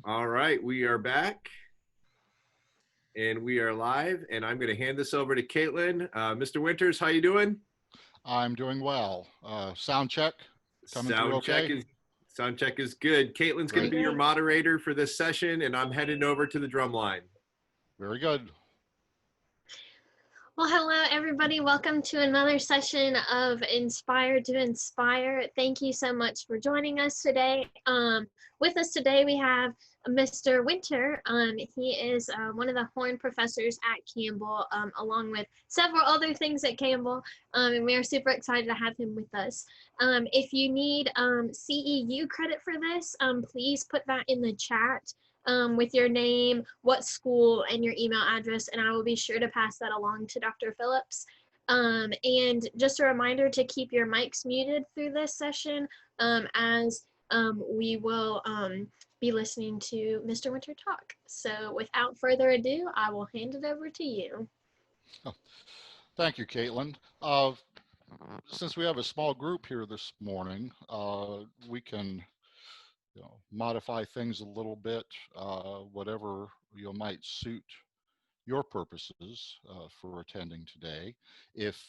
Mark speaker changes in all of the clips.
Speaker 1: All right, we are back and we are live. And I'm going to hand this over to Caitlin. Mr. Winters, how you doing?
Speaker 2: I'm doing well. Sound check coming through
Speaker 1: Sound check
Speaker 2: okay?
Speaker 1: is sound check is good. Caitlin's going to
Speaker 2: Great.
Speaker 1: be your
Speaker 3: Great.
Speaker 1: moderator for this session, and I'm heading over to the drum line.
Speaker 2: Very good.
Speaker 3: Well, hello, everybody. Welcome to another session of Inspire to Inspire. Thank you so much for joining us today. With us today, we have Mr. Winter. He is one of the horn professors at Campbell, along with several other things at Campbell, and we are super excited to have him with us. If you need CEU credit for this, please put that in the chat with your name, what school, and your email address, and I will be sure to pass that along to Dr. Phillips. And just a reminder to keep your mics muted through this session as we will be listening to Mr. Winter talk. So without further ado, I will hand it over to you.
Speaker 2: Oh, thank you, Caitlin. Since we have a small group here this morning, we can modify things a little bit, whatever might suit your purposes for attending today. If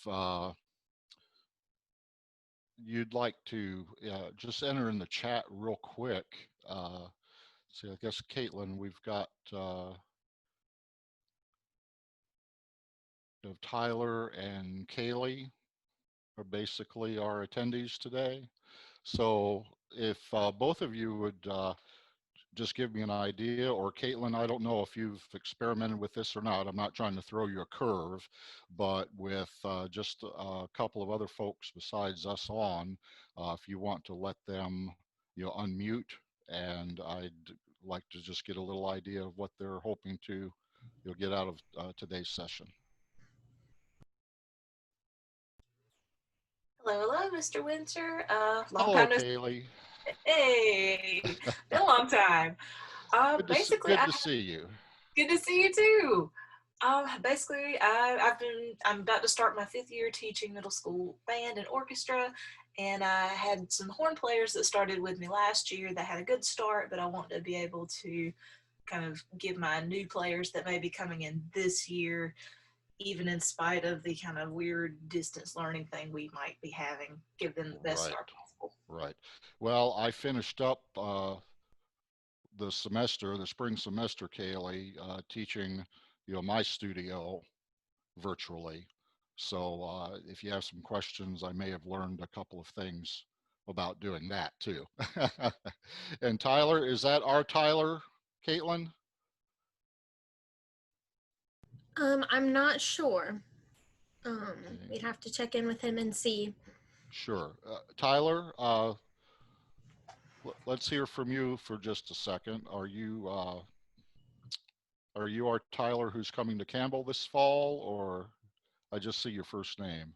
Speaker 2: you'd like to just enter in the chat real quick. See, I guess, Caitlin, we've got Tyler and Kaylee are basically our attendees today. So if both of you would just give me an idea, or Caitlin, I don't know if you've experimented with this or not. I'm not trying to throw you a curve, but with just a couple of other folks besides us on, if you want to let them, unmute, and I'd like to just get a little idea of what they're hoping to, get out of today's session.
Speaker 4: Hello, Mr. Winter. Long
Speaker 2: Hello,
Speaker 4: time no.
Speaker 2: Kaylee.
Speaker 4: Hey, been a long time. Basically,
Speaker 2: Good to see you.
Speaker 4: good to see you too. Basically, I'm about to start my 5th year teaching middle school band and orchestra, and I had some horn players that started with me last year that had a good start, but I want to be able to kind of give my new players that may be coming in this year, even in spite of the kind of weird distance learning thing we might be having, give them the best
Speaker 2: Right,
Speaker 4: start possible.
Speaker 2: right. Well, I finished up the spring semester, Kaylee, teaching, my studio virtually. So if you have some questions, I may have learned a couple of things about doing that too. And Tyler, is that our Tyler, Caitlin?
Speaker 3: I'm not sure.
Speaker 2: Okay.
Speaker 3: We'd have to check in with him and see.
Speaker 2: Sure. Tyler, let's hear from you for just a second. Are you our Tyler who's coming to Campbell this fall, or I just see your first name?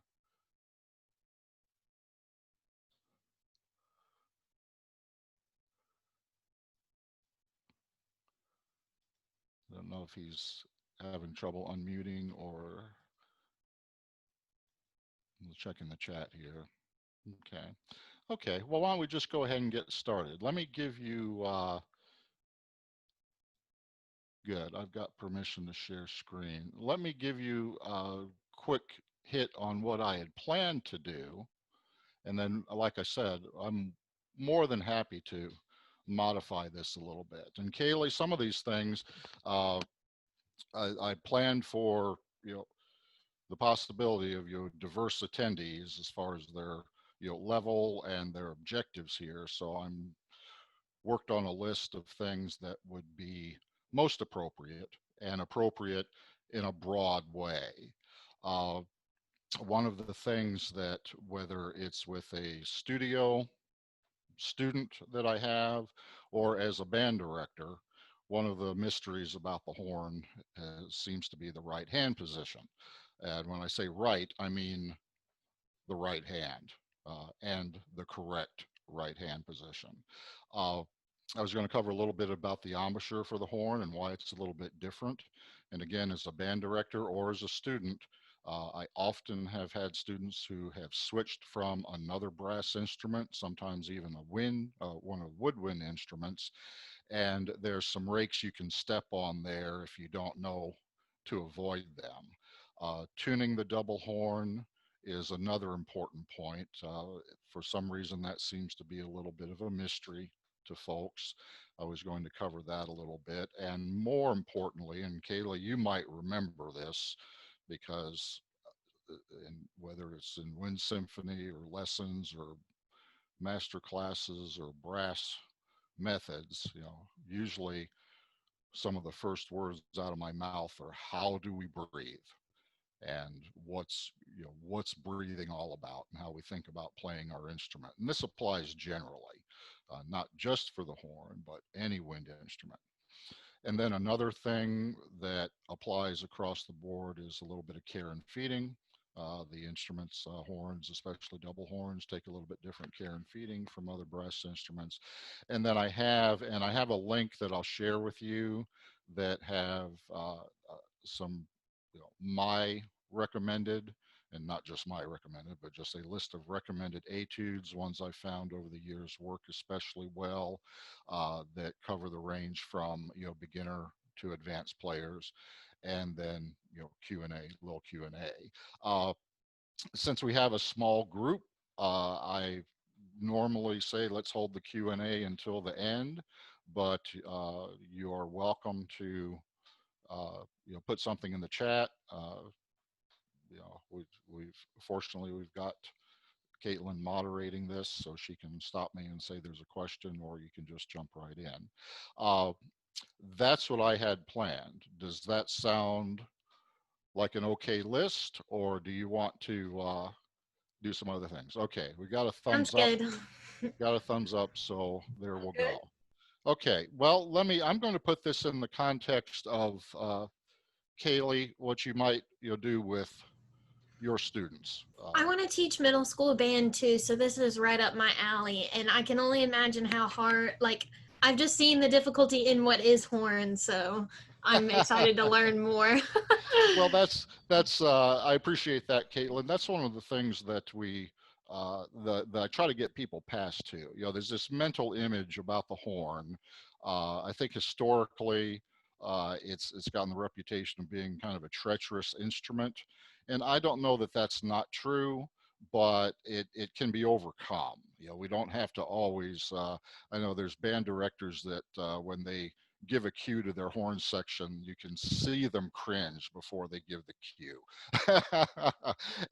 Speaker 2: I don't know if he's having trouble unmuting or checking the chat here. Okay. Okay. Well, why don't we just go ahead and get started? Let me give you, good. I've got permission to share screen. Let me give you a quick hit on what I had planned to do. And then, like I said, I'm more than happy to modify this a little bit. And Kaylee, some of these things I planned for, the possibility of diverse attendees as far as their level and their objectives here. So I'm worked on a list of things that would be most appropriate and appropriate in a broad way. Uh, One of the things that, whether it's with a studio student that I have or as a band director, one of the mysteries about the horn seems to be the right hand position. And when I say right, I mean the right hand and the correct right hand position. Uh, I was going to cover a little bit about the embouchure for the horn and why it's a little bit different. And again, as a band director or as a student, I often have had students who have switched from another brass instrument, sometimes even one of woodwind instruments, and there's some rakes you can step on there if you don't know to avoid them. Tuning the double horn is another important point. For some reason, that seems to be a little bit of a mystery to folks. I was going to cover that a little bit. And more importantly, and Kayla, you might remember this because whether it's in wind symphony or lessons or master classes or brass methods, usually some of the first words out of my mouth are, how do we breathe? And what's breathing all about, and how we think about playing our instrument. And this applies generally, not just for the horn, but any wind instrument. And then another thing that applies across the board is a little bit of care and feeding. The instruments, horns, especially double horns, take a little bit different care and feeding from other brass instruments. And then I have a link that I'll share with you that have some my recommended, and not just my recommended, but just a list of recommended etudes, ones I found over the years work especially well, that cover the range from beginner to advanced players, and then little Q&A. Since we have a small group, I normally say let's hold the Q&A until the end, but you are welcome to put something in the chat. Fortunately we've got Caitlin moderating this, so she can stop me and say there's a question, or you can just jump right in. That's what I had planned. Does that sound like an okay list, or do you want to do some other things? Okay, we got a thumbs up.
Speaker 3: Sounds good.
Speaker 2: Got a thumbs up, so there we'll
Speaker 4: Good.
Speaker 2: go. Okay, well, I'm going to put this in the context of Kaylee, what you might do with your students.
Speaker 3: I want to teach middle school band too, so this is right up my alley. And I can only imagine how hard, like, I've just seen the difficulty in what is horn, so I'm excited to learn more.
Speaker 2: Well, that's I appreciate that, Caitlin. That's one of the things that that I try to get people past to. There's this mental image about the horn. I think historically, it's gotten the reputation of being kind of a treacherous instrument, and I don't know that that's not true, but it can be overcome. We don't have to always. I know there's band directors that when they give a cue to their horn section, you can see them cringe before they give the cue.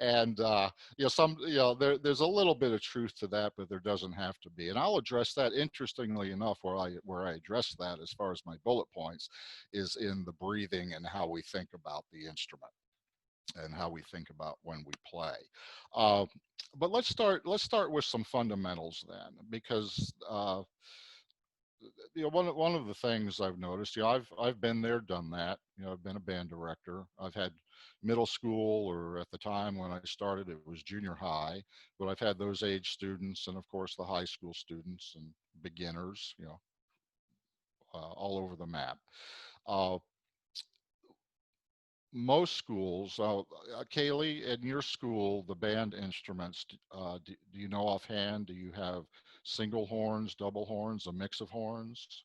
Speaker 2: And there's a little bit of truth to that, but there doesn't have to be. And I'll address that. Interestingly enough, where I address that as far as my bullet points is in the breathing and how we think about the instrument and how we think about when we play. But let's start with some fundamentals then, because one of the things I've noticed, I've been there, done that. I've been a band director. I've had middle school, or at the time when I started, it was junior high, but I've had those age students, and of course the high school students and beginners, all over the map. Most schools, Kaylee, in your school, the band instruments, do you know offhand, do you have single horns, double horns, a mix of horns?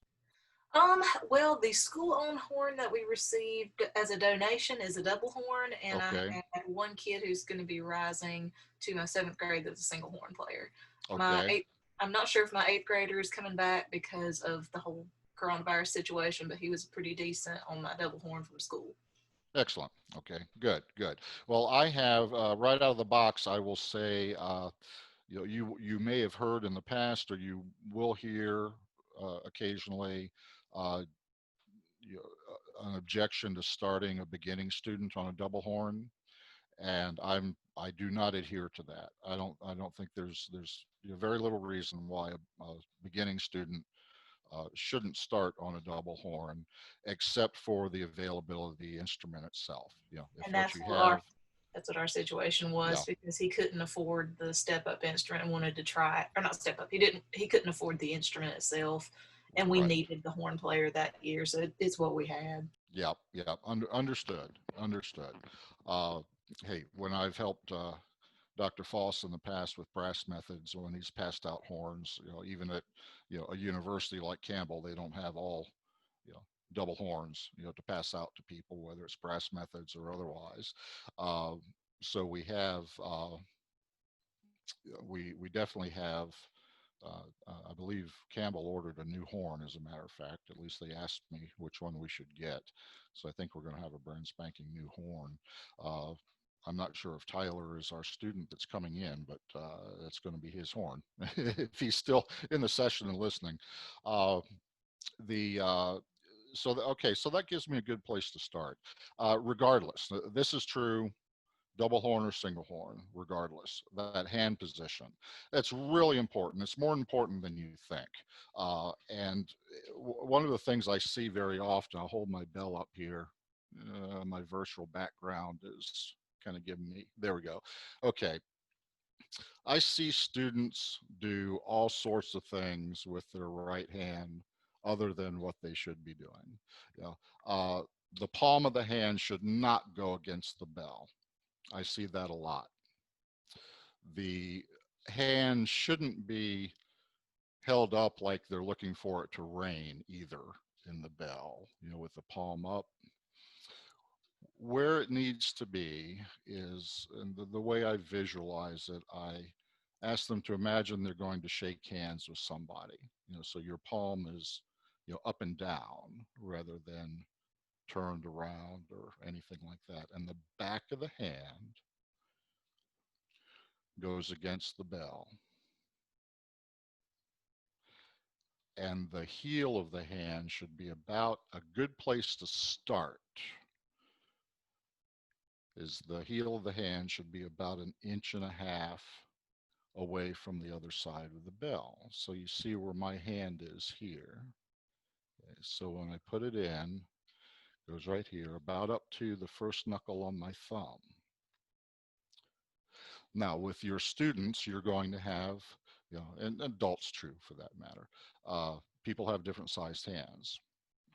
Speaker 4: Well, the school-owned horn that we received as a donation is a double horn, and
Speaker 2: Okay.
Speaker 4: I had one kid who's going to be rising to my 7th grade that's a single horn player.
Speaker 2: Okay.
Speaker 4: I'm not sure if my 8th grader is coming back because of the whole coronavirus situation, but he was pretty decent on my double horn from school.
Speaker 2: Excellent. Okay, good. Well, I have right out of the box, I will say, you may have heard in the past, or you will hear occasionally, uh, an objection to starting a beginning student on a double horn, and I do not adhere to that. I don't think there's very little reason why a beginning student shouldn't start on a double horn, except for the availability of the instrument itself. If
Speaker 4: And
Speaker 2: what you have,
Speaker 4: that's what our situation was,
Speaker 2: yeah,
Speaker 4: because he couldn't afford the step-up instrument and wanted to try, or not step up. He couldn't afford the instrument itself, and we
Speaker 2: right,
Speaker 4: needed the horn player that year, so it's what we had.
Speaker 2: yeah, understood. hey, when I've helped Dr. Foss in the past with brass methods, when he's passed out horns, even at, a university like Campbell, they don't have all, you know, double horns, to pass out to people, whether it's brass methods or otherwise. Uh, so we definitely have. I believe Campbell ordered a new horn, as a matter of fact. At least they asked me which one we should get. So I think we're going to have a brand spanking new horn. Uh, I'm not sure if Tyler is our student that's coming in, but that's going to be his horn if he's still in the session and listening. Uh, the okay, so that gives me a good place to start. Regardless, this is true double horn or single horn, regardless, that hand position. That's really important. It's more important than you think. And one of the things I see very often, I'll hold my bell up here. My virtual background is kind of giving me, there we go. Okay. I see students do all sorts of things with their right hand other than what they should be doing. You know, the palm of the hand should not go against the bell. I see that a lot. The hand shouldn't be held up like they're looking for it to rain either in the bell, with the palm up. Where it needs to be is, and the way I visualize it, I ask them to imagine they're going to shake hands with somebody, so your palm is, up and down rather than turned around or anything like that. And the back of the hand goes against the bell. And the heel of the hand should be about a good place to start. Is the heel of the hand should be about 1.5 inches away from the other side of the bell. So you see where my hand is here. Okay, so when I put it in, it goes right here, about up to the first knuckle on my thumb. Now, with your students, you're going to have, and adults too for that matter, people have different sized hands.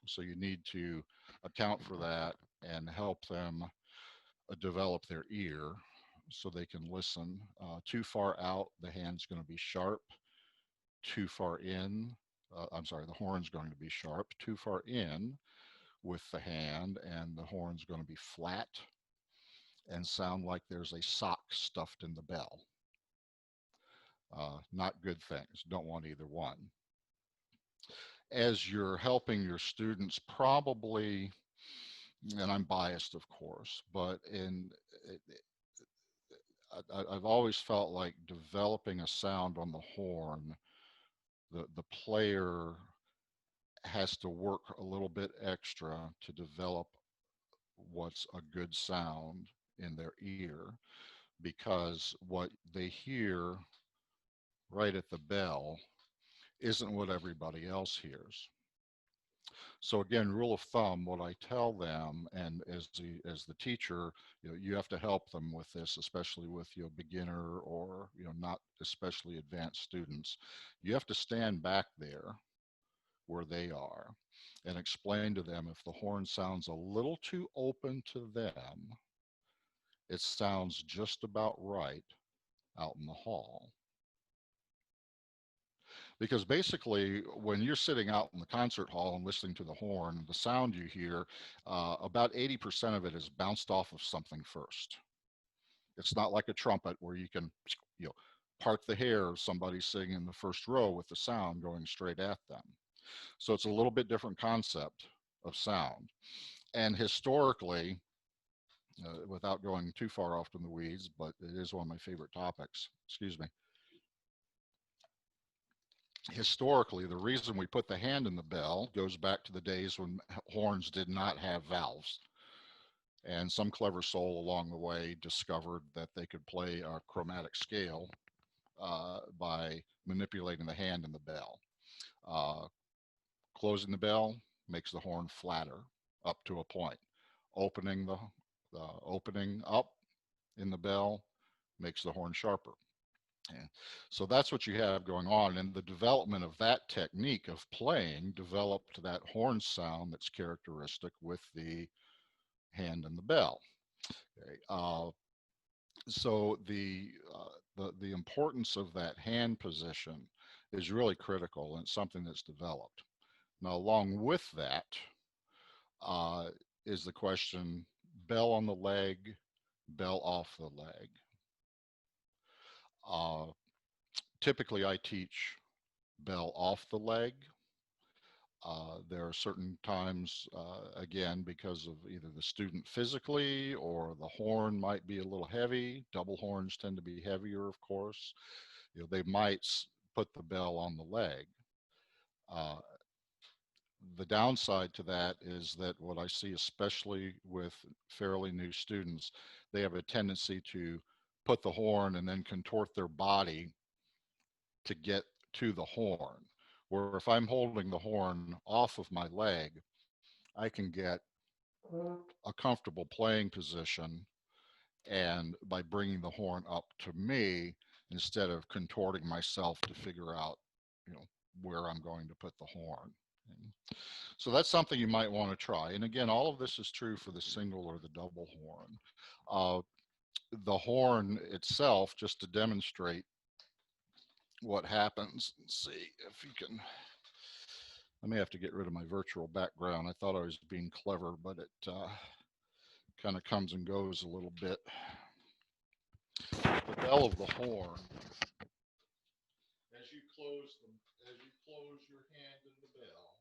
Speaker 2: So you need to account for that and help them develop their ear so they can listen. Too far out, the hand's going to be sharp. Too far in, I'm sorry, the horn's going to be sharp. Too far in with the hand, and the horn's going to be flat and sound like there's a sock stuffed in the bell. Not good things. Don't want either one. As you're helping your students, probably, and I'm biased, of course, but I've always felt like developing a sound on the horn, the player has to work a little bit extra to develop what's a good sound in their ear, because what they hear right at the bell isn't what everybody else hears. So again, rule of thumb, what I tell them, and as the teacher, you have to help them with this, especially with beginner or not especially advanced students. You have to stand back there where they are and explain to them, if the horn sounds a little too open to them, it sounds just about right out in the hall. Because basically, when you're sitting out in the concert hall and listening to the horn, the sound you hear, about 80% of it is bounced off of something first. It's not like a trumpet where you can, part the hair of somebody sitting in the first row with the sound going straight at them. So it's a little bit different concept of sound. And historically, without going too far off in the weeds, but it is one of my favorite topics, excuse me. Historically, the reason we put the hand in the bell goes back to the days when horns did not have valves. And some clever soul along the way discovered that they could play a chromatic scale by manipulating the hand in the bell. Closing the bell makes the horn flatter up to a point. Opening the opening up in the bell makes the horn sharper. And so that's what you have going on. And the development of that technique of playing developed that horn sound that's characteristic with the hand and the bell. Okay. So the importance of that hand position is really critical, and it's something that's developed. Now, along with that is the question: bell on the leg, bell off the leg. Typically, I teach bell off the leg. There are certain times, again, because of either the student physically or the horn might be a little heavy. Double horns tend to be heavier, of course. You know, they might put the bell on the leg. The downside to that is that what I see, especially with fairly new students, they have a tendency to put the horn and then contort their body to get to the horn. Where if I'm holding the horn off of my leg, I can get a comfortable playing position, and by bringing the horn up to me instead of contorting myself to figure out, you know, where I'm going to put the horn. And so that's something you might want to try. And again, all of this is true for the single or the double horn. The horn itself, just to demonstrate what happens, let's see if you can. I may have to get rid of my virtual background. I thought I was being clever, but it kind of comes and goes a little bit. The bell of the horn, as you close your hand in the bell,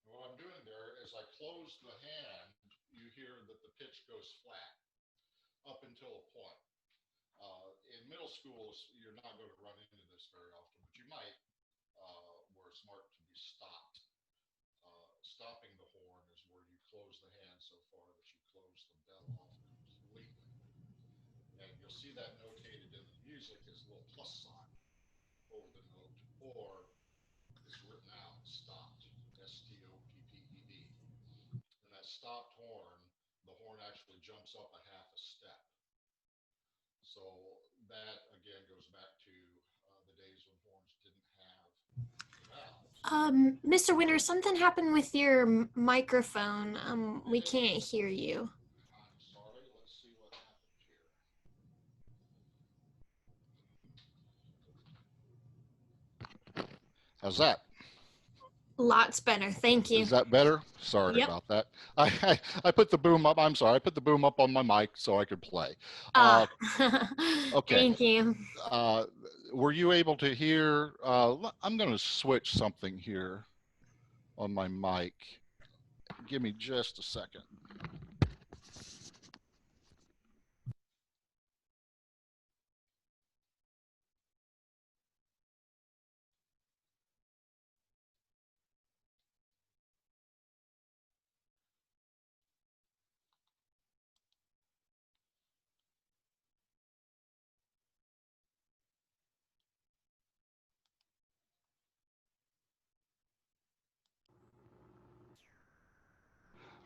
Speaker 2: what I'm doing there is I close the hand, you hear that the pitch goes flat up until a point. In middle school, you're not going to run into this very often, but you might, where it's marked to be stopped. Stopping the horn is where you close the hand so far that you close the bell off completely. And you'll see that notated in the music as a little plus sign over the note, or it's written out, stopped, S-T-O-P-P-E-D. And that stopped horn, the horn actually jumps up a half a step. So that again goes back to the days when horns didn't have valves.
Speaker 3: Mr. Winter, something happened with your microphone. We can't hear you.
Speaker 2: I'm sorry, let's see what happened here. How's that?
Speaker 3: Lots better. Thank you.
Speaker 2: Is that better? Sorry
Speaker 3: Yep.
Speaker 2: about that. I put the boom up. I'm sorry. I put the boom up on my mic so I could play. Okay.
Speaker 3: Thank you.
Speaker 2: Were you able to hear? I'm going to switch something here on my mic. Give me just a second.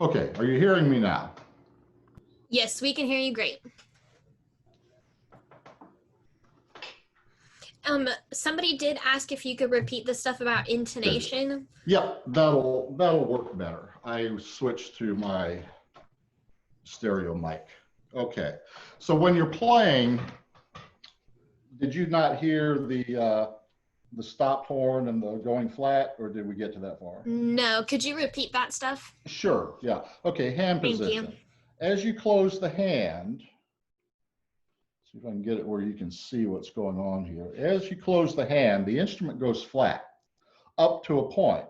Speaker 2: Okay, are you hearing me now?
Speaker 3: Yes, we can hear you great. Somebody did ask if you could repeat the stuff about intonation.
Speaker 2: Yep, that'll work better. I switched to my stereo mic. Okay, so when you're playing, did you not hear the stop horn and the going flat, or did we get to that far?
Speaker 3: No, could you repeat that stuff?
Speaker 2: Sure, yeah. Okay, hand
Speaker 3: Thank
Speaker 2: position.
Speaker 3: you.
Speaker 2: As you close the hand, see if I can get it where you can see what's going on here. As you close the hand, the instrument goes flat up to a point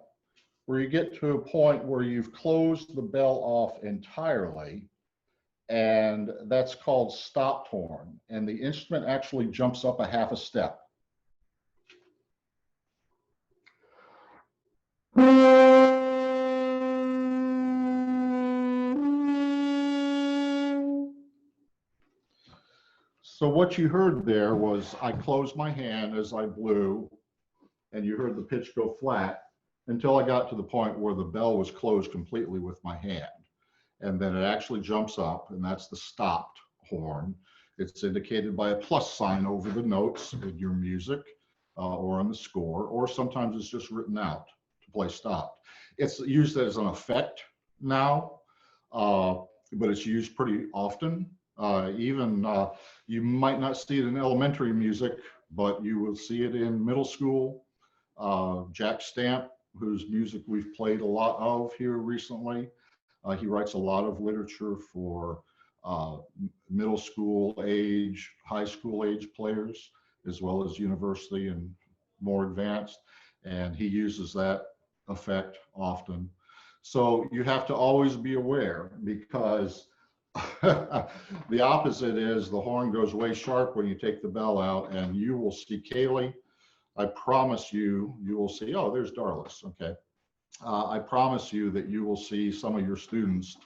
Speaker 2: where you get to a point where you've closed the bell off entirely, and that's called stopped horn. And the instrument actually jumps up a half a step. So what you heard there was I closed my hand as I blew, and you heard the pitch go flat until I got to the point where the bell was closed completely with my hand. And then it actually jumps up, and that's the stopped horn. It's indicated by a plus sign over the notes in your music or on the score, or sometimes it's just written out to play stopped. It's used as an effect now, but it's used pretty often. Even you might not see it in elementary music, but you will see it in middle school. Jack Stamp, whose music we've played a lot of here recently, he writes a lot of literature for middle school age, high school age players, as well as university and more advanced. And he uses that effect often. So you have to always be aware, because the opposite is the horn goes way sharp when you take the bell out, and you will see Kaylee. I promise you, you will see, oh, there's Darlis. Okay. I promise you that you will see some of your students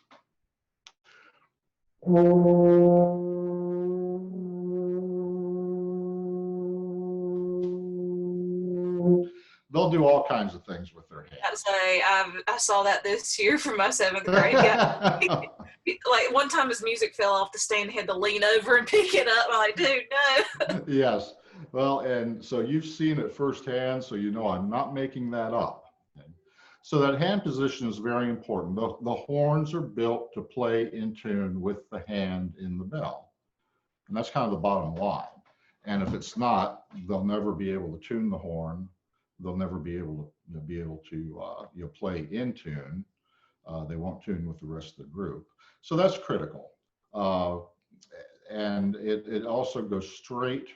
Speaker 2: they'll do all kinds of things with their hands.
Speaker 4: I'd say I saw that this year for my 7th grade. Yeah. Like one time his music fell off the stand, he had to lean over and pick it up. I'm like, dude, no.
Speaker 2: Yes. Well, and so you've seen it firsthand, so you know I'm not making that up. Okay. So that hand position is very important. The horns are built to play in tune with the hand in the bell. And that's kind of the bottom line. And if it's not, they'll never be able to tune the horn. They'll never be able to play in tune. They won't tune with the rest of the group. So that's critical. And it also goes straight,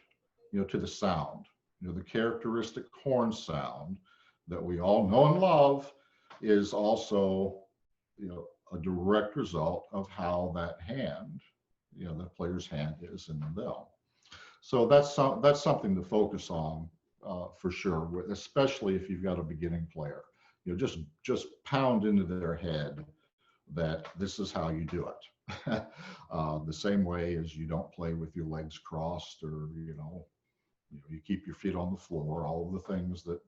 Speaker 2: to the sound. The characteristic horn sound that we all know and love is also, a direct result of how that hand, the player's hand is in the bell. So that's something to focus on for sure, especially if you've got a beginning player. Just pound into their head that this is how you do it. The same way as you don't play with your legs crossed, or you keep your feet on the floor, all of the things that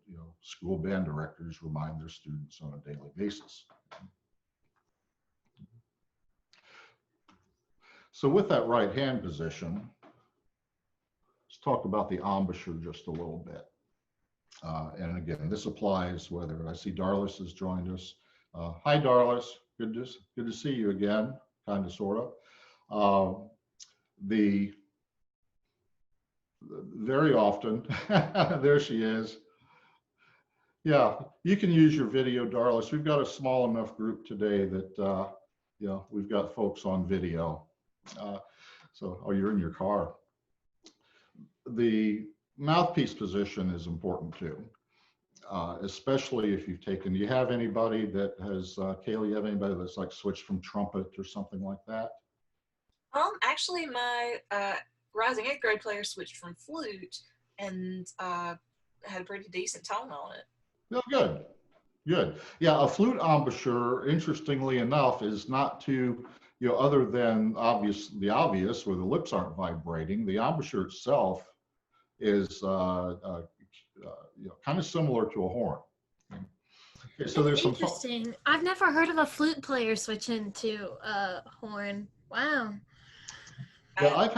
Speaker 2: school band directors remind their students on a daily basis. So with that right hand position, let's talk about the embouchure just a little bit. And again, this applies whether I see Darlis has joined us. Hi, Darlis. Good to see you again, kind of, sort of. Very often, there she is. Yeah, you can use your video, Darlis. We've got a small enough group today that, we've got folks on video. Oh, you're in your car. The mouthpiece position is important too, especially if you've taken, do you have anybody that has, Kaylee, you have anybody that's like switched from trumpet or something like that?
Speaker 4: Actually, my rising 8th grade player switched from flute and had a pretty decent tone on it.
Speaker 2: Oh, good. Yeah, a flute embouchure, interestingly enough, is not to, other than the obvious where the lips aren't vibrating, the embouchure itself is kind of similar to a horn. Okay, so there's some
Speaker 3: interesting. I've never heard of a flute player switching to a horn. Wow.
Speaker 2: Yeah, I've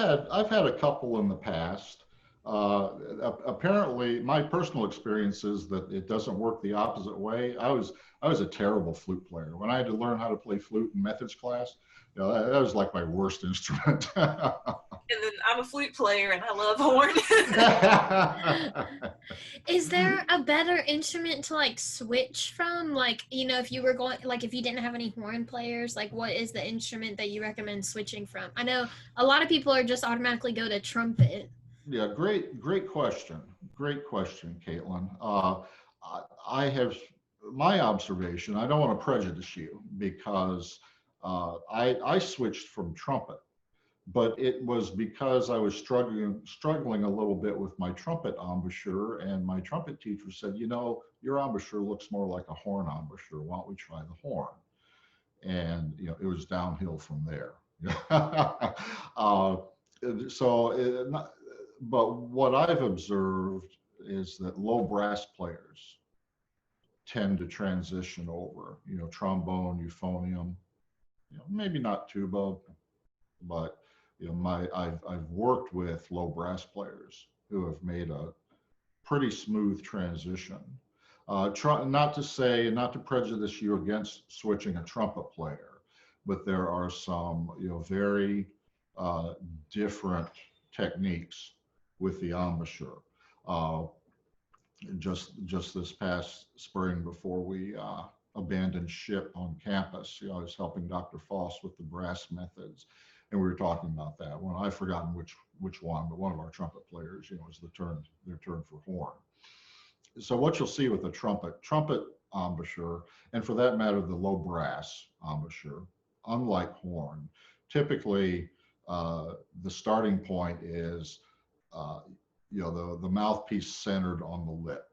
Speaker 2: had a couple in the past. Apparently, my personal experience is that it doesn't work the opposite way. I was a terrible flute player. When I had to learn how to play flute in methods class, that was like my worst instrument.
Speaker 4: And then I'm a flute player and I love horn.
Speaker 3: Is there a better instrument to like switch from? Like, if you were going, like if you didn't have any horn players, like what is the instrument that you recommend switching from? I know a lot of people are just automatically go to trumpet.
Speaker 2: Yeah, great question. Great question, Caitlin. I have my observation, I don't want to prejudice you because I switched from trumpet, but it was because I was struggling a little bit with my trumpet embouchure, and my trumpet teacher said, your embouchure looks more like a horn embouchure. Why don't we try the horn? And it was downhill from there. But what I've observed is that low brass players tend to transition over, trombone, euphonium, maybe not tuba, but I've worked with low brass players who have made a pretty smooth transition. Not to say, not to prejudice you against switching a trumpet player, but there are some, very different techniques with the embouchure. Just this past spring, before we abandoned ship on campus, I was helping Dr. Foss with the brass methods, and we were talking about that. Well, I've forgotten which one, but one of our trumpet players, was their turn for horn. So what you'll see with the trumpet embouchure, and for that matter, the low brass embouchure, unlike horn, typically the starting point is the mouthpiece centered on the lip,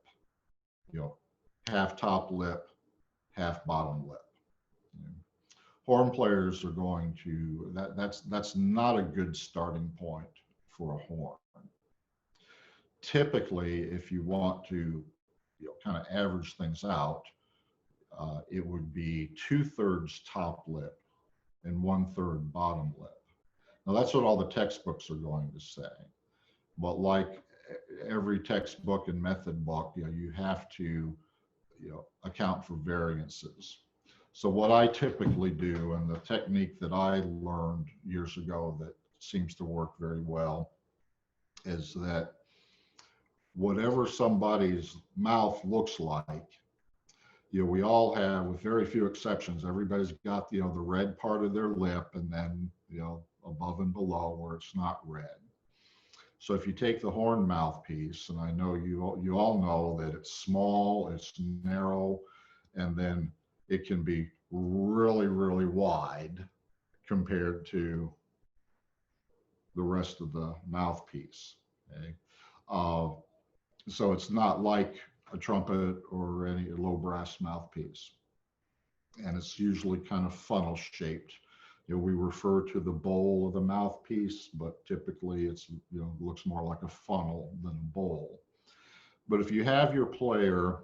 Speaker 2: half top lip, half bottom lip. Horn players are going to, that's not a good starting point for a horn. Typically, if you want to kind of average things out, it would be 2/3 top lip and 1/3 bottom lip. Now that's what all the textbooks are going to say. But like every textbook and method book, you have to account for variances. So what I typically do, and the technique that I learned years ago that seems to work very well, is that whatever somebody's mouth looks like, we all have, with very few exceptions, everybody's got the red part of their lip, and then above and below where it's not red. So if you take the horn mouthpiece, and I know you all know that it's small, it's narrow, and then it can be really, really wide compared to the rest of the mouthpiece. Okay? So it's not like a trumpet or any low brass mouthpiece. And it's usually kind of funnel shaped. We refer to the bowl of the mouthpiece, but typically it's, looks more like a funnel than a bowl. But if you have your player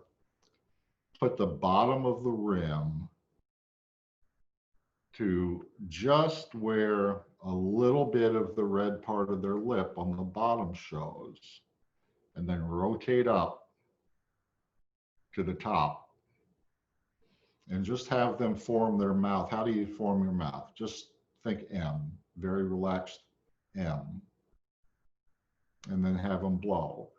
Speaker 2: put the bottom of the rim to just where a little bit of the red part of their lip on the bottom shows, and then rotate up to the top, and just have them form their mouth. How do you form your mouth? Just think M, very relaxed M, and then have them blow.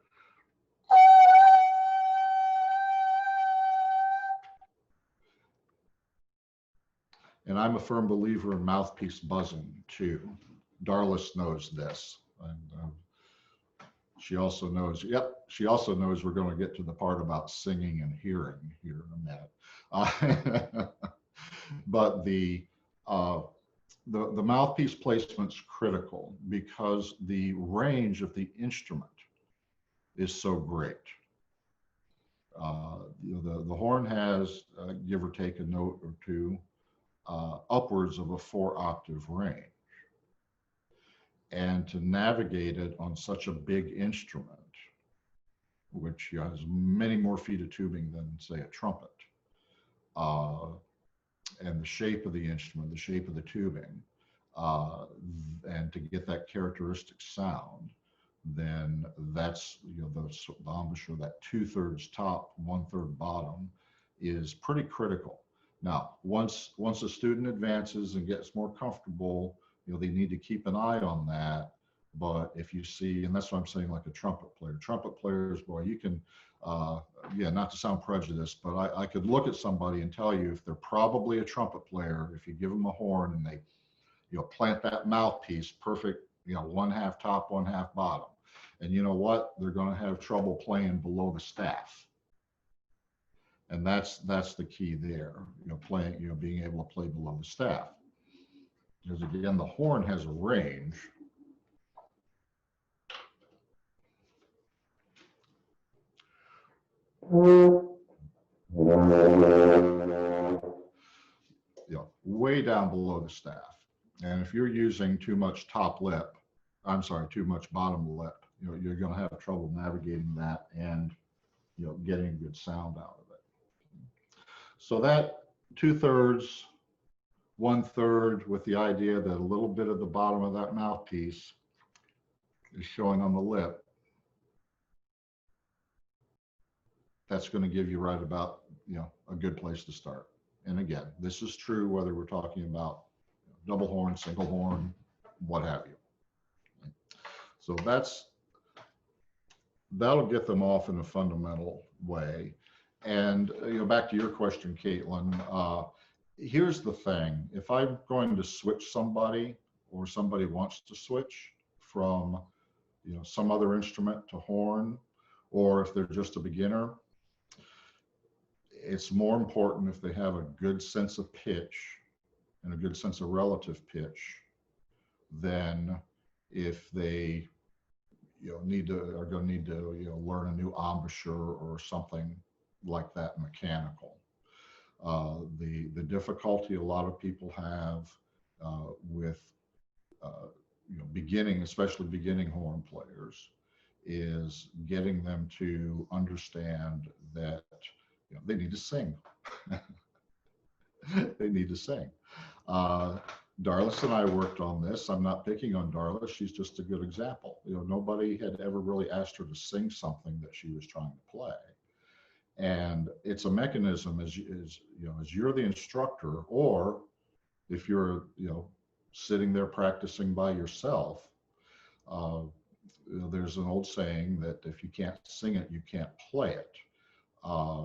Speaker 2: And I'm a firm believer in mouthpiece buzzing too. Darlis knows this. And, she also knows, she also knows we're going to get to the part about singing and hearing here in a minute. But the mouthpiece placement's critical because the range of the instrument is so great. The horn has, give or take a note or two, upwards of a 4-octave range. And to navigate it on such a big instrument, which has many more feet of tubing than, say, a trumpet, and the shape of the instrument, the shape of the tubing, and to get that characteristic sound, then that's, the embouchure, that 2/3 top, 1/3 bottom, is pretty critical. Now, once a student advances and gets more comfortable, they need to keep an eye on that. But if you see, and that's what I'm saying, like a trumpet players, boy, you can, not to sound prejudiced, but I could look at somebody and tell you if they're probably a trumpet player, if you give them a horn and they, plant that mouthpiece perfect, 1/2 top, 1/2 bottom. And you know what? They're going to have trouble playing below the staff. And that's the key there, being able to play below the staff. Because again, the horn has a range. Way down below the staff. And if you're using too much too much bottom lip, you're going to have trouble navigating that and, getting a good sound out of it. So that 2/3 1/3 with the idea that a little bit of the bottom of that mouthpiece is showing on the lip. That's going to give you right about, a good place to start. And again, this is true whether we're talking about double horn, single horn, what have you. So that'll get them off in a fundamental way. And back to your question, Caitlin, here's the thing. If I'm going to switch somebody, or somebody wants to switch from some other instrument to horn, or if they're just a beginner, it's more important if they have a good sense of pitch and a good sense of relative pitch than if they are going to need to learn a new embouchure or something like that mechanical. The difficulty a lot of people have with especially beginning horn players, is getting them to understand that they need to sing. They need to sing. Darlis and I worked on this. I'm not picking on Darlis. She's just a good example. Nobody had ever really asked her to sing something that she was trying to play. And it's a mechanism as you're the instructor, or if you're, sitting there practicing by yourself, there's an old saying that if you can't sing it, you can't play it.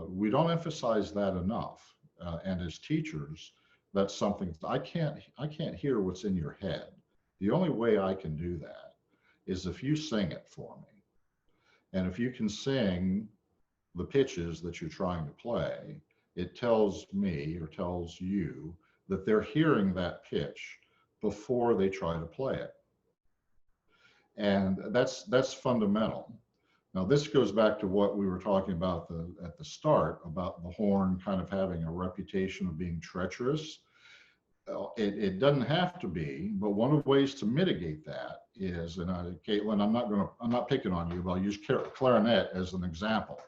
Speaker 2: We don't emphasize that enough. And as teachers, that's something I can't hear what's in your head. The only way I can do that is if you sing it for me. And if you can sing the pitches that you're trying to play, it tells me or tells you that they're hearing that pitch before they try to play it. And that's fundamental. Now, this goes back to what we were talking about at the start, about the horn kind of having a reputation of being treacherous. It doesn't have to be, but one of the ways to mitigate that is, and Caitlin, I'm not picking on you, but I'll use clarinet as an example.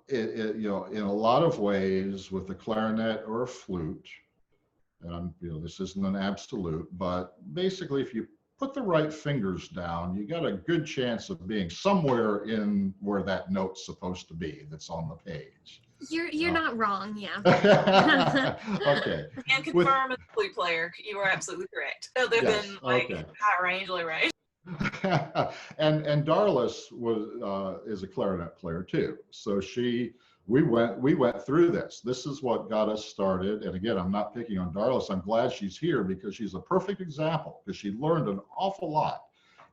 Speaker 2: In a lot of ways with a clarinet or a flute, and this isn't an absolute, but basically if you put the right fingers down, you got a good chance of being somewhere in where that note's supposed to be that's on the page.
Speaker 3: You're not wrong, yeah.
Speaker 2: Okay.
Speaker 4: And confirm as a flute player, you are absolutely correct. Other than high range, low range.
Speaker 2: and Darlis is a clarinet player too. So we went through this. This is what got us started. And again, I'm not picking on Darlis. I'm glad she's here because she's a perfect example, because she learned an awful lot,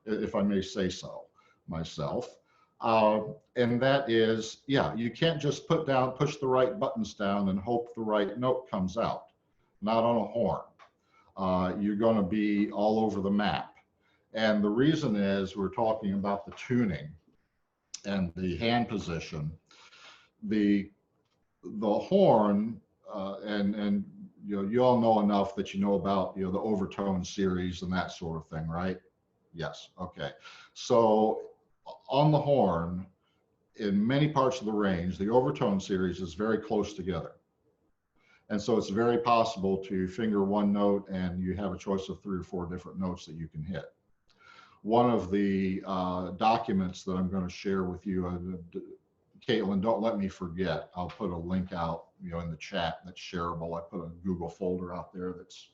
Speaker 2: if I may say so myself. And that is, you can't just push the right buttons down and hope the right note comes out. Not on a horn. You're going to be all over the map. And the reason is we're talking about the tuning and the hand position. The horn, and you all know enough that you know about the overtone series and that sort of thing, right? Yes. Okay. So on the horn, in many parts of the range, the overtone series is very close together. And so it's very possible to finger one note and you have a choice of 3 or 4 different notes that you can hit. One of the documents that I'm going to share with you, Caitlin, don't let me forget. I'll put a link out, in the chat that's shareable. I put a Google folder out there that's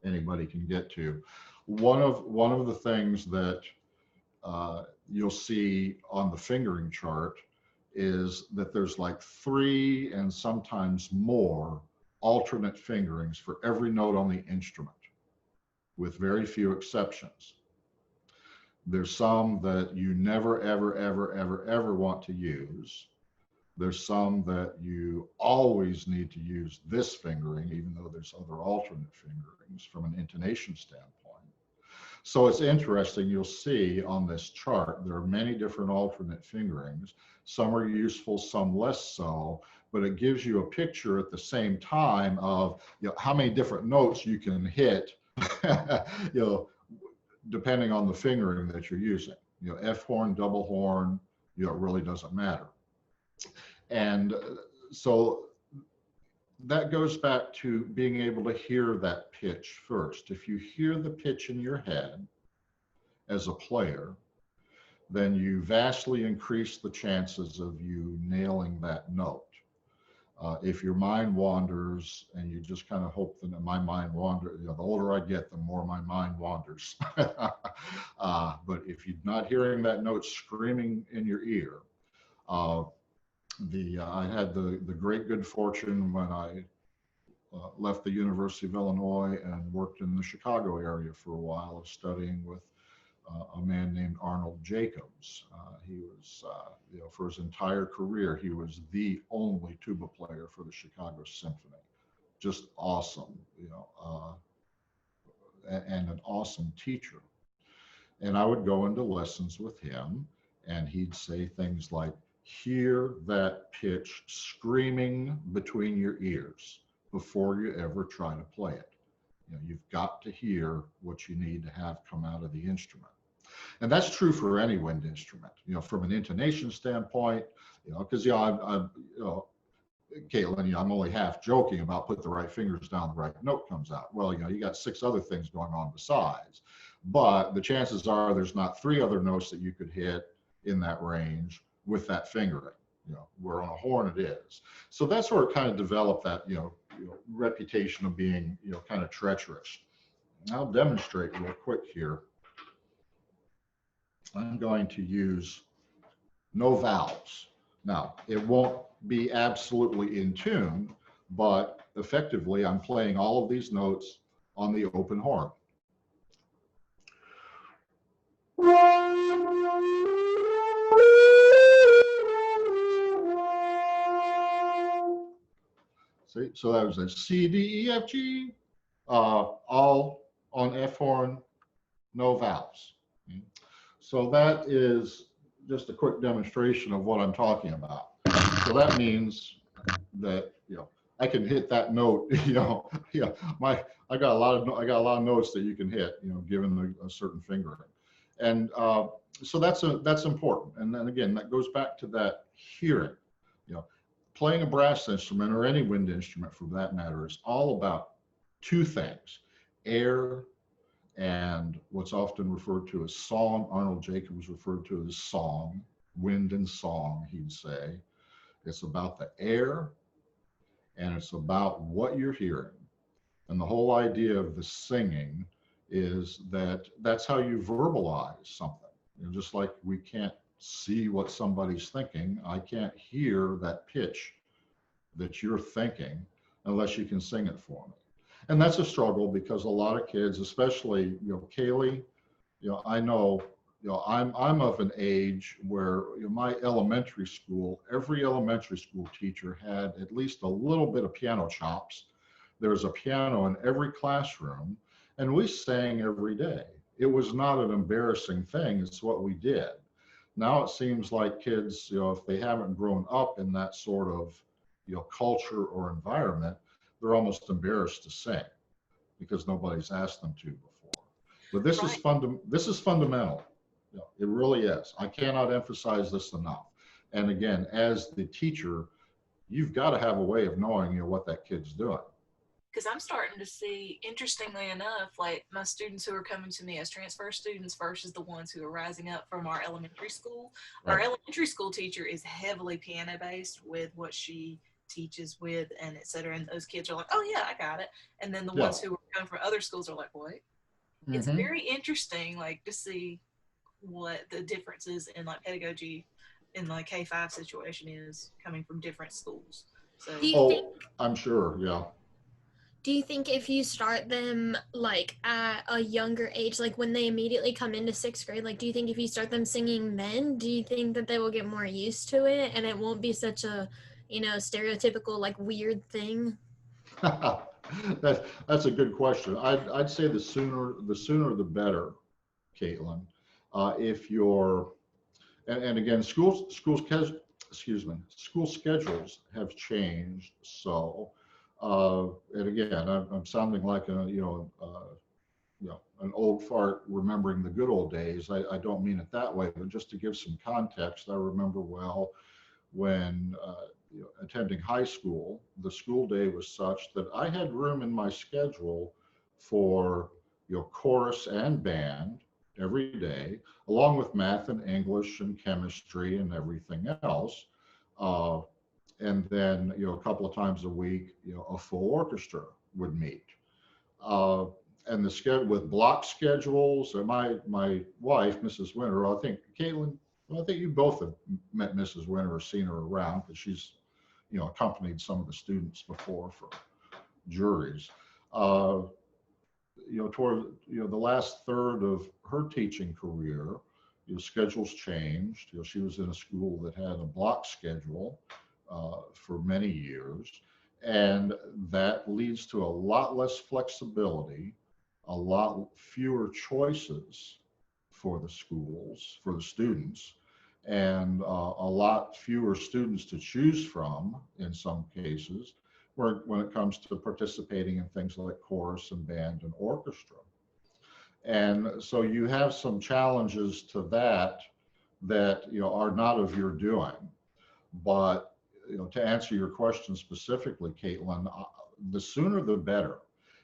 Speaker 2: anybody can get to. One of the things that you'll see on the fingering chart is that there's like 3 and sometimes more alternate fingerings for every note on the instrument, with very few exceptions. There's some that you never, ever, ever, ever, ever want to use. There's some that you always need to use this fingering, even though there's other alternate fingerings from an intonation standpoint. So it's interesting, you'll see on this chart, there are many different alternate fingerings. Some are useful, some less so, but it gives you a picture at the same time of how many different notes you can hit, depending on the fingering that you're using. F horn, double horn, it really doesn't matter. And so that goes back to being able to hear that pitch first. If you hear the pitch in your head as a player, then you vastly increase the chances of you nailing that note. If your mind wanders and you just kind of hope that my mind wanders, the older I get, the more my mind wanders. But if you're not hearing that note screaming in your ear, I had the great good fortune when I left the University of Illinois and worked in the Chicago area for a while of studying with a man named Arnold Jacobs. He was, for his entire career, he was the only tuba player for the Chicago Symphony. Just awesome, and an awesome teacher. And I would go into lessons with him, and he'd say things like, hear that pitch screaming between your ears before you ever try to play it. You've got to hear what you need to have come out of the instrument. And that's true for any wind instrument, from an intonation standpoint, because, Caitlin, I'm only half joking about put the right fingers down, the right note comes out. Well, you got 6 other things going on besides, but the chances are there's not 3 other notes that you could hit in that range with that fingering, where on a horn it is. So that's where it kind of developed that, reputation of being, kind of treacherous. I'll demonstrate real quick here. I'm going to use no valves. Now, it won't be absolutely in tune, but effectively I'm playing all of these notes on the open horn. See, so that was a C, D, E, F, G, all on F horn, no valves. So that is just a quick demonstration of what I'm talking about. So that means that, I can hit that note, I got a lot of notes that you can hit, given a certain fingering. And so that's important. And then again, that goes back to that hearing. Playing a brass instrument, or any wind instrument for that matter, is all about 2 things: air and what's often referred to as song. Arnold Jacobs referred to it as song, wind and song, he'd say. It's about the air, and it's about what you're hearing. And the whole idea of the singing is that that's how you verbalize something. Just like we can't see what somebody's thinking, I can't hear that pitch that you're thinking unless you can sing it for me. And that's a struggle, because a lot of kids, especially, Kaylee, I know, I'm of an age where, my elementary school, every elementary school teacher had at least a little bit of piano chops. There was a piano in every classroom, and we sang every day. It was not an embarrassing thing. It's what we did. Now it seems like kids, if they haven't grown up in that sort of, culture or environment, they're almost embarrassed to sing because nobody's asked them to before. But this is fundamental. It really is. I cannot emphasize this enough. And again, as the teacher, you've got to have a way of knowing, what that kid's doing.
Speaker 4: Because I'm starting to see, interestingly enough, like my students who are coming to me as transfer students versus the ones who are rising up from our elementary school. Our
Speaker 2: Right.
Speaker 4: elementary school teacher is heavily piano based with what she teaches with, and et cetera. And those kids are like, oh yeah, I got it. And then the ones who are coming from other schools are like, what? It's very interesting, like, to see what the differences in like pedagogy in like K-5 situation is coming from different schools. So
Speaker 3: Do you think?
Speaker 2: I'm sure, yeah.
Speaker 3: Do you think if you start them like at a younger age, like when they immediately come into 6th grade, like do you think if you start them singing then, do you think that they will get more used to it and it won't be such a, stereotypical like weird thing?
Speaker 2: That's a good question. I'd say the sooner the better, Caitlin. If you're, and again, school schedules have changed. So, and again, I'm sounding like an old fart remembering the good old days. I don't mean it that way, but just to give some context, I remember well when attending high school, the school day was such that I had room in my schedule for chorus and band every day, along with math and English and chemistry and everything else. Uh, and then a couple of times a week, a full orchestra would meet. Uh, and the schedule with block schedules. And my wife, Mrs. Winter, I think Caitlin, well, I think you both have met Mrs. Winter or seen her around because she's accompanied some of the students before for juries. Uh, toward the last third of her teaching career, schedules changed. She was in a school that had a block schedule for many years, and that leads to a lot less flexibility, a lot fewer choices for the schools, for the students, and a lot fewer students to choose from in some cases when it comes to participating in things like chorus and band and orchestra. And so you have some challenges to that are not of your doing. But to answer your question specifically, Caitlin, the sooner the better.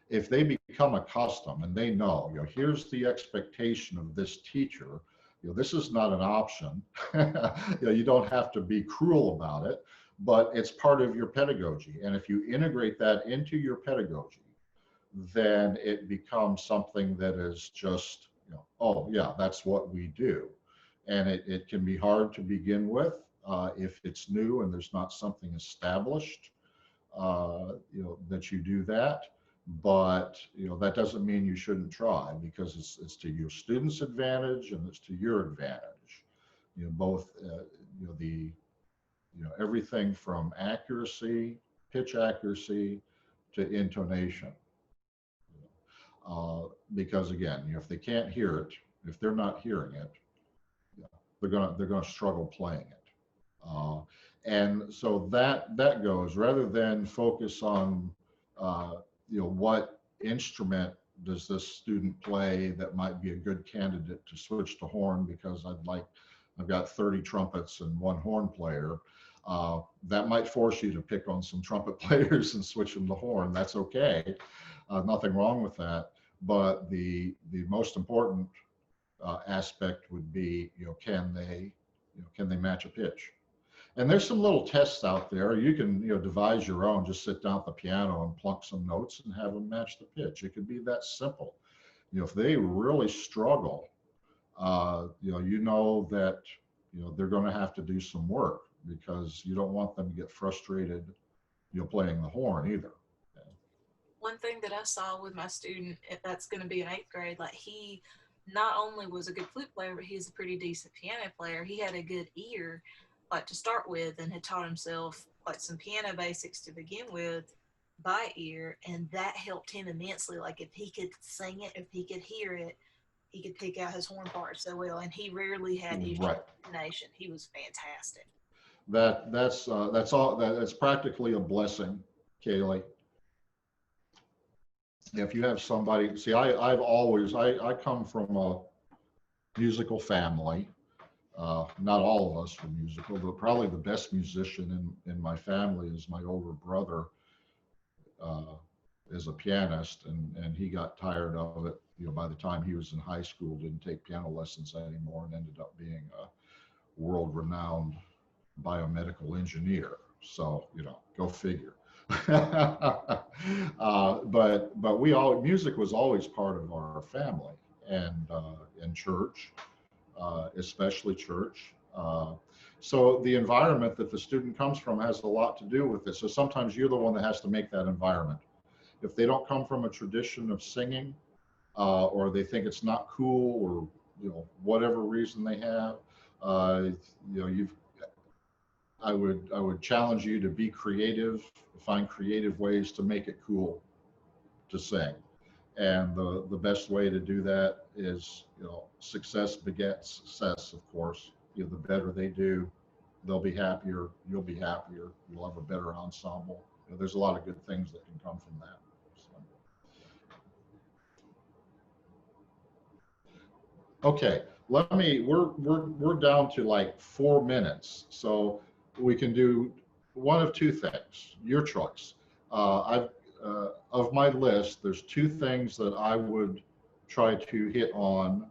Speaker 2: If they become accustomed and they know, here's the expectation of this teacher, this is not an option. You don't have to be cruel about it, but it's part of your pedagogy. And if you integrate that into your pedagogy, then it becomes something that is just, oh yeah, that's what we do. And it can be hard to begin with if it's new and there's not something established, that you do that. But that doesn't mean you shouldn't try, because it's to your students' advantage and it's to your advantage. Both the everything from accuracy, pitch accuracy, to intonation. Because again, if they can't hear it, if they're not hearing it, they're gonna struggle playing it. And so that goes, rather than focus on what instrument does this student play that might be a good candidate to switch to horn, because I've got 30 trumpets and one horn player. That might force you to pick on some trumpet players and switch them to horn. That's okay. Nothing wrong with that. But the most important aspect would be, can they match a pitch? And there's some little tests out there. You can devise your own. Just sit down at the piano and plunk some notes and have them match the pitch. It could be that simple. If they really struggle, you know that they're going to have to do some work, because you don't want them to get frustrated playing the horn either.
Speaker 4: One thing that I saw with my student, if that's going to be in 8th grade, like, he not only was a good flute player, but he's a pretty decent piano player. He had a good ear, like, to start with, and had taught himself like some piano basics to begin with by ear, and that helped him immensely. Like, if he could sing it, if he could hear it, he could pick out his horn part so well, and he rarely had issues with intonation. He was fantastic.
Speaker 2: That's all. That's practically a blessing, Kaylee. If you have somebody, see, I come from a musical family. Not all of us were musical, but probably the best musician in my family is my older brother. Is a pianist, and he got tired of it. By the time he was in high school, didn't take piano lessons anymore, and ended up being a world-renowned biomedical engineer. So go figure. But music was always part of our family, and in church, especially church. So the environment that the student comes from has a lot to do with it. So sometimes you're the one that has to make that environment. If they don't come from a tradition of singing, or they think it's not cool, or whatever reason they have, I would challenge you to be creative, find creative ways to make it cool to sing. And the best way to do that is, success begets success, of course. The better they do, they'll be happier, you'll be happier, you'll have a better ensemble. There's a lot of good things that can come from that. So. Okay, we're down to like 4 minutes. So we can do one of two things, your choice. Of my list, there's two things that I would try to hit on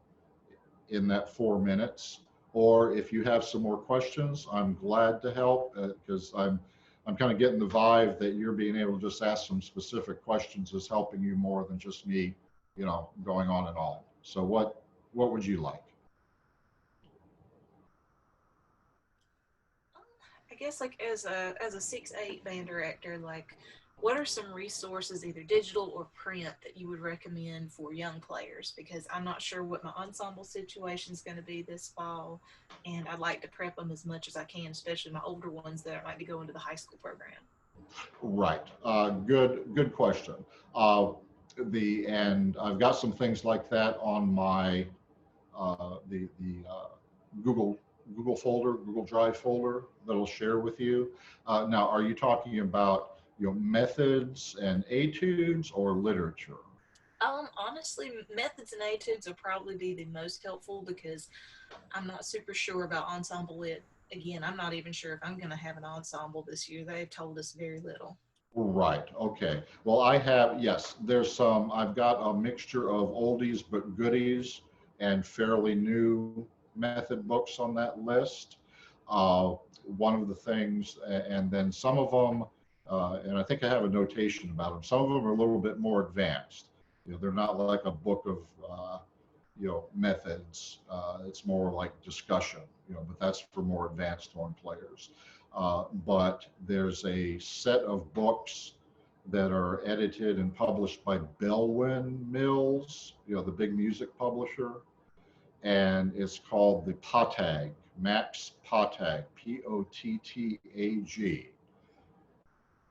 Speaker 2: in that 4 minutes. Or if you have some more questions, I'm glad to help, because I'm kind of getting the vibe that you're being able to just ask some specific questions is helping you more than just me, going on and on. So what would you like?
Speaker 4: I guess like as a 6/8 band director, like what are some resources, either digital or print, that you would recommend for young players? Because I'm not sure what my ensemble situation is going to be this fall, and I'd like to prep them as much as I can, especially my older ones that might be going to the high school program.
Speaker 2: Right. Good question. And I've got some things like that on my the Google folder, Google Drive folder that I'll share with you. Now, are you talking about methods and etudes or literature?
Speaker 4: Honestly, methods and etudes will probably be the most helpful, because I'm not super sure about ensemble lit. Again, I'm not even sure if I'm going to have an ensemble this year. They've told us very little.
Speaker 2: Right. Okay. Well, yes, I've got a mixture of oldies but goodies and fairly new method books on that list. One of the things, and then some of them, and I think I have a notation about them, some of them are a little bit more advanced. They're not like a book of, methods. It's more like discussion, but that's for more advanced horn players. But there's a set of books that are edited and published by Bellwin Mills, the big music publisher, and it's called the Pottag, Max Pottag, Pottag.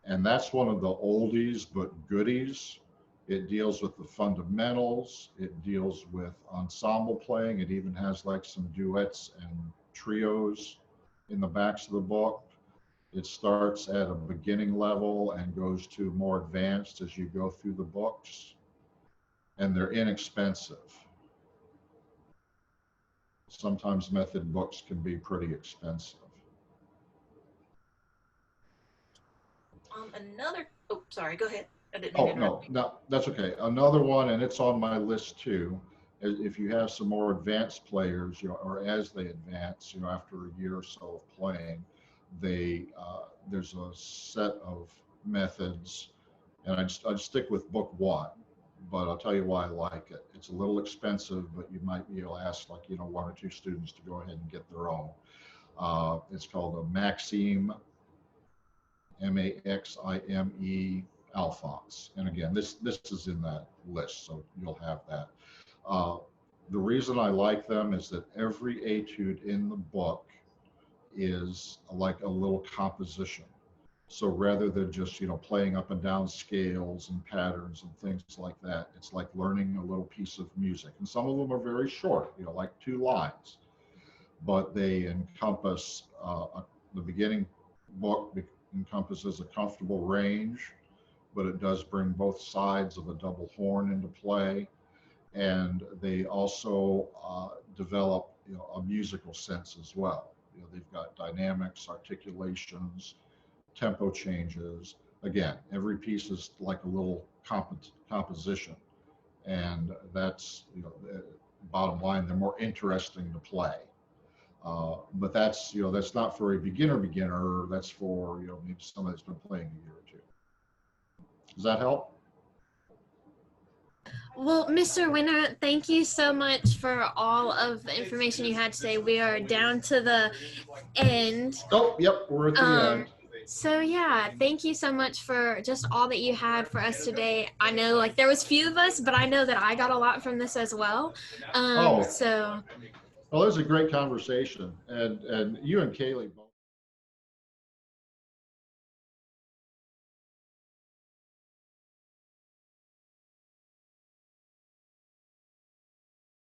Speaker 2: And that's one of the oldies but goodies. It deals with the fundamentals. It deals with ensemble playing. It even has like some duets and trios in the backs of the book. It starts at a beginning level and goes to more advanced as you go through the books. And they're inexpensive. Sometimes method books can be pretty expensive.
Speaker 4: Oh, sorry, go ahead. I didn't
Speaker 2: Oh,
Speaker 4: mean to interrupt.
Speaker 2: no, that's okay. Another one, and it's on my list too, if you have some more advanced players, or as they advance, after a year or so of playing, there's a set of methods, and I'd stick with book one, but I'll tell you why I like it. It's a little expensive, but you might be able to ask one or two students to go ahead and get their own. It's called a Maxime, Maxime Alphonse. And again, this is in that list, so you'll have that. The reason I like them is that every etude in the book is like a little composition. So rather than just, playing up and down scales and patterns and things like that, it's like learning a little piece of music. And some of them are very short, like 2 lines, but they encompass, the beginning book encompasses a comfortable range, but it does bring both sides of a double horn into play. And they also develop, a musical sense as well. They've got dynamics, articulations, tempo changes. Again, every piece is like a little composition, and that's, bottom line, they're more interesting to play. But that's, that's not for a beginner. That's for, maybe somebody that's been playing a year or two. Does that help?
Speaker 3: Well, Mr. Winter, thank you so much for all of the information you had today. We are down to the end.
Speaker 2: Oh, yep, we're at the end.
Speaker 3: So yeah, thank you so much for just all that you had for us today. I know there was few of us, but I know that I got a lot from this as well.
Speaker 2: Well, it was a great conversation, and you and Kaylee both